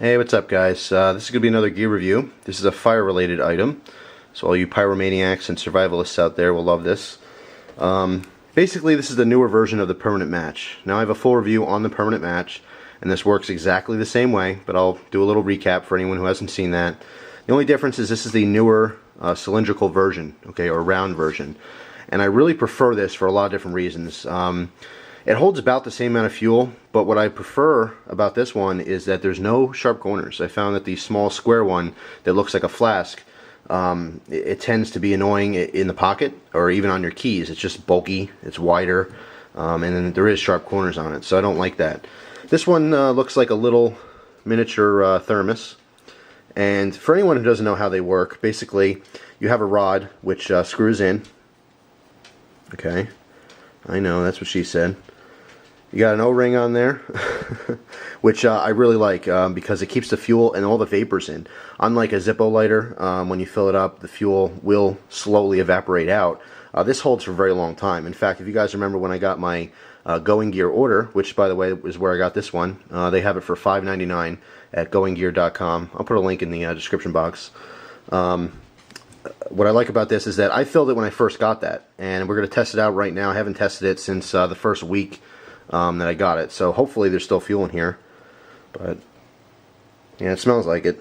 Hey, what's up guys? This is going to be another gear review. This is a fire related item, so all you pyromaniacs and survivalists out there will love this. Basically this is the newer version of the Permanent Match. Now I have a full review on the Permanent Match, and this works exactly the same way, but I'll do a little recap for anyone who hasn't seen that. The only difference is this is the newer cylindrical version, okay, or round version. And I really prefer this for a lot of different reasons. It holds about the same amount of fuel, but what I prefer about this one is that there's no sharp corners. I found that the small square one that looks like a flask, it tends to be annoying in the pocket or even on your keys. It's just bulky, it's wider, and then there is sharp corners on it, so I don't like that. This one looks like a little miniature thermos, and for anyone who doesn't know how they work, basically you have a rod which screws in. Okay, I know, that's what she said. You got an O-ring on there, which I really like because it keeps the fuel and all the vapors in. Unlike a Zippo lighter, when you fill it up, the fuel will slowly evaporate out. This holds for a very long time. In fact, if you guys remember when I got my Going Gear order, which by the way is where I got this one, they have it for $5.99 at goinggear.com. I'll put a link in the description box. What I like about this is that I filled it when I first got that, and we're going to test it out right now. I haven't tested it since the first week that I got it, so hopefully there's still fuel in here, but yeah, it smells like it.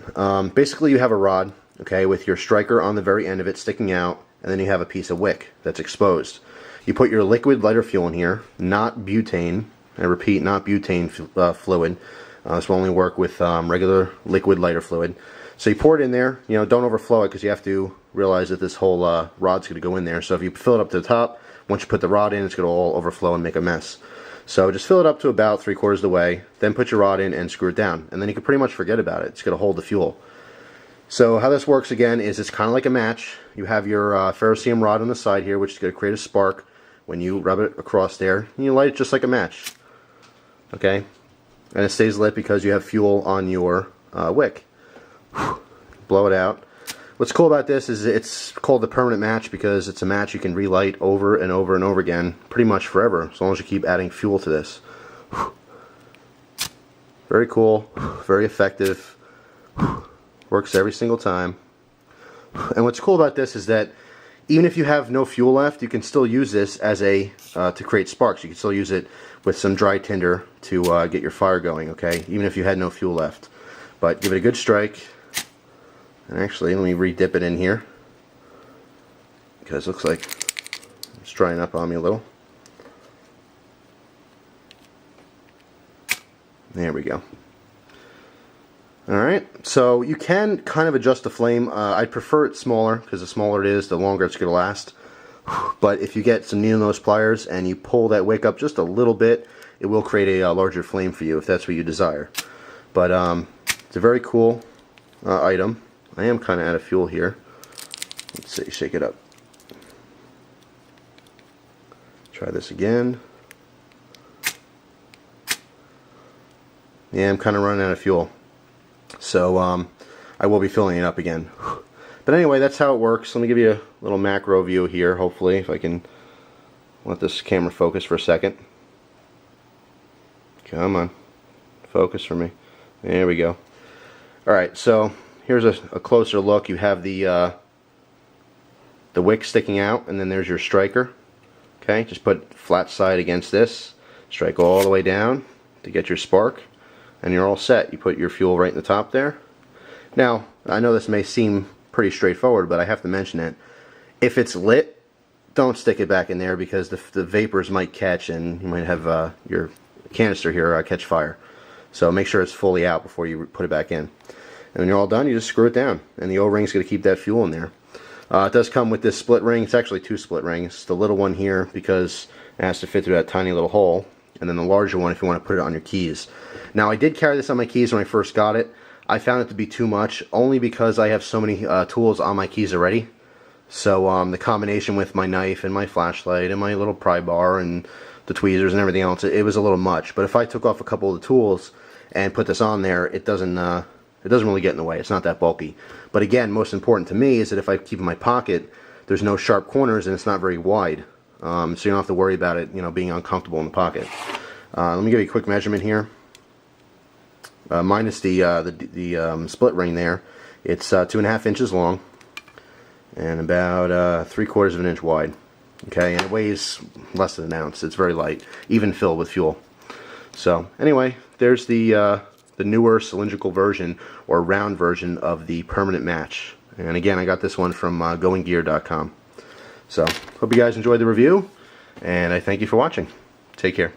Basically you have a rod, okay, with your striker on the very end of it sticking out, and then you have a piece of wick that's exposed. You put your liquid lighter fuel in here, not butane. I repeat, not butane fluid. This will only work with regular liquid lighter fluid. So you pour it in there, you know, don't overflow it because you have to realize that this whole rod's going to go in there. So if you fill it up to the top, once you put the rod in, it's going to all overflow and make a mess. So just fill it up to about 3/4 of the way, then put your rod in and screw it down, and then you can pretty much forget about it. It's going to hold the fuel. So how this works again is it's kind of like a match. You have your ferrocerium rod on the side here, which is going to create a spark when you rub it across there, and you light it just like a match. Okay, and it stays lit because you have fuel on your wick. Blow it out. What's cool about this is it's called the Permanent Match because it's a match you can relight over and over and over again, pretty much forever, as long as you keep adding fuel to this. Very cool, very effective, works every single time. And what's cool about this is that even if you have no fuel left, you can still use this as a to create sparks. You can still use it with some dry tinder to get your fire going, okay, even if you had no fuel left. But give it a good strike. And actually, let me re-dip it in here because it looks like it's drying up on me a little. There we go. Alright, so you can kind of adjust the flame. I'd prefer it smaller because the smaller it is, the longer it's going to last. But if you get some needle nose pliers and you pull that wick up just a little bit, it will create a larger flame for you if that's what you desire. But it's a very cool item. I am kind of out of fuel here. Let's see, shake it up. Try this again. Yeah, I'm kind of running out of fuel. So I will be filling it up again. But anyway, that's how it works. Let me give you a little macro view here, hopefully, if I can let this camera focus for a second. Come on. Focus for me. There we go. Alright, so here's a closer look. You have the wick sticking out, and then there's your striker. Okay, just put flat side against this, strike all the way down to get your spark, and you're all set. You put your fuel right in the top there. Now, I know this may seem pretty straightforward, but I have to mention it. If it's lit, don't stick it back in there because the vapors might catch and you might have your canister here catch fire. So make sure it's fully out before you put it back in. And when you're all done, you just screw it down, and the O-ring is going to keep that fuel in there. It does come with this split ring. It's actually 2 split rings. The little one here because it has to fit through that tiny little hole, and then the larger one if you want to put it on your keys. Now, I did carry this on my keys when I first got it. I found it to be too much, only because I have so many tools on my keys already. So the combination with my knife and my flashlight and my little pry bar and the tweezers and everything else, it was a little much. But if I took off a couple of the tools and put this on there, it doesn't really get in the way. It's not that bulky. But again, most important to me is that if I keep it in my pocket, there's no sharp corners and it's not very wide. So you don't have to worry about it, you know, being uncomfortable in the pocket. Let me give you a quick measurement here. minus the split ring there. It's 2.5 inches long and about 3/4 of an inch wide. Okay, and it weighs less than an ounce. It's very light, even filled with fuel. So anyway, there's the newer cylindrical version or round version of the Permanent Match. And again, I got this one from goinggear.com. So hope you guys enjoyed the review, and I thank you for watching. Take care.